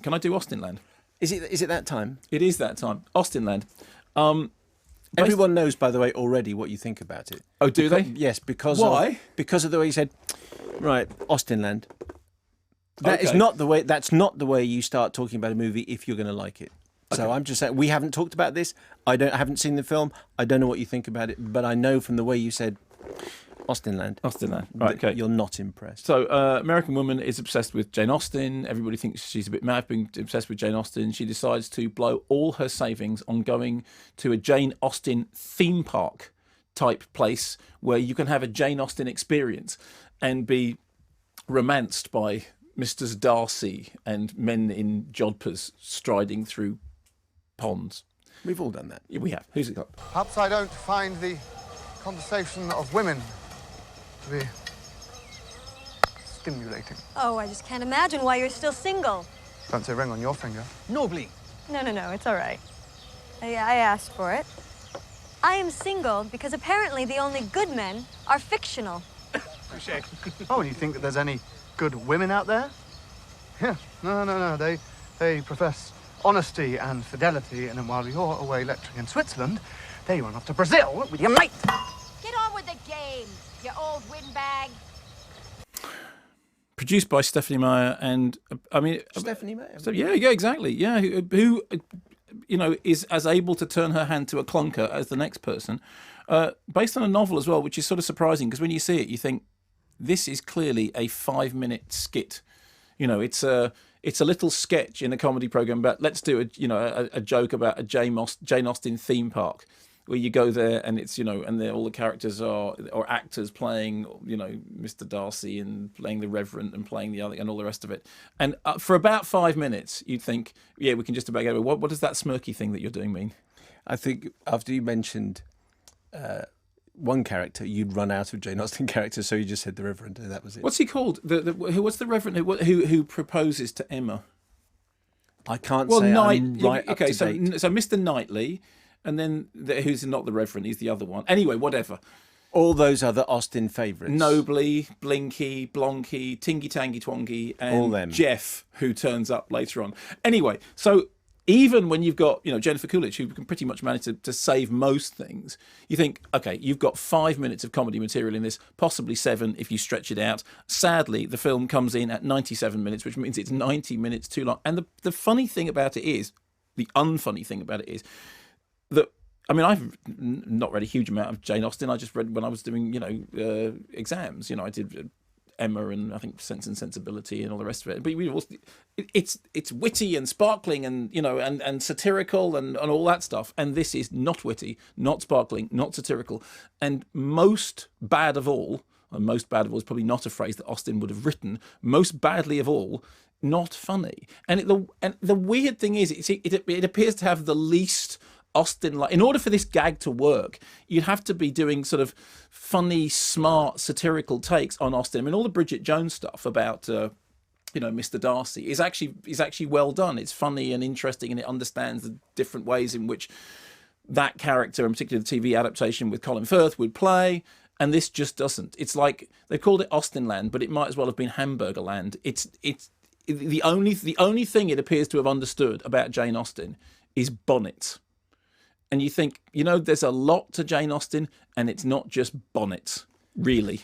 Can I do Austenland? Is it that time? It is that time. Austenland. Everyone knows, by the way, already what you think about it. Oh, do they? Yes, because Why? Because of the way you said, right, Austenland. That's Okay. not the way you start talking about a movie if you're going to like it. So I'm just saying, we haven't talked about this. I haven't seen the film. I don't know what you think about it, but I know from the way you said Austenland. Austenland. Right, okay. You're not impressed. So, American woman is obsessed with Jane Austen. Everybody thinks she's a bit mad being obsessed with Jane Austen. She decides to blow all her savings on going to a Jane Austen theme park type place where you can have a Jane Austen experience and be romanced by Mr. Darcy and men in jodhpurs striding through ponds. We've all done that. Yeah, we have. Who's it got? Perhaps I don't find the conversation of women to be stimulating. Oh, I just can't imagine why you're still single. Fancy a ring on your finger. Nobly. No, it's all right. I asked for it. I am single because apparently the only good men are fictional. Oh, and you think that there's any good women out there? Yeah, no. They profess honesty and fidelity, and then while you're away lecturing in Switzerland, they run off to Brazil with your mate. Get on with the game, you old windbag. Produced by Stephanie Meyer and, Stephanie Meyer. So, yeah, exactly. Yeah, who is as able to turn her hand to a clunker as the next person. Based on a novel as well, which is sort of surprising because when you see it, you think this is clearly a 5-minute skit. It's a little sketch in a comedy program about let's do a joke about a Jane Austen theme park. Where you go there and it's and all the characters are or actors playing Mr. Darcy and playing the Reverend and playing the other and all the rest of it. And for about 5 minutes, you'd think, yeah, we can just about get away. What does that smirky thing that you're doing mean? I think after you mentioned one character, you'd run out of Jane Austen characters, so you just said the Reverend, and that was it. What's he called? What's the Reverend who proposes to Emma? I can't say I'm right up okay, to date. so Mr. Knightley. And then who's not the Reverend? He's the other one. Anyway, whatever. All those other Austen favourites. Nobly, Blinky, Blonky, Tingy Tangy Twangy, and all them. Jeff, who turns up later on. Anyway, so even when you've got Jennifer Coolidge, who can pretty much manage to save most things, you think, okay, you've got 5 minutes of comedy material in this, possibly 7 if you stretch it out. Sadly, the film comes in at 97 minutes, which means it's 90 minutes too long. And the funny thing about it is, the unfunny thing about it is, that I've not read a huge amount of Jane Austen. I just read when I was doing exams. I did Emma and I think Sense and Sensibility and all the rest of it. But it's witty and sparkling and and satirical and all that stuff. And this is not witty, not sparkling, not satirical, and most bad of all is probably not a phrase that Austen would have written. Most badly of all, not funny. And the weird thing is, it appears to have the least Austen, in order for this gag to work, you'd have to be doing sort of funny, smart, satirical takes on Austen. All the Bridget Jones stuff about Mr. Darcy is actually well done. It's funny and interesting, and it understands the different ways in which that character, and particularly the TV adaptation with Colin Firth, would play. And this just doesn't. It's like they've called it Austenland, but it might as well have been Hamburgerland. It's the only thing it appears to have understood about Jane Austen is bonnets. And you think, there's a lot to Jane Austen, and it's not just bonnets, really.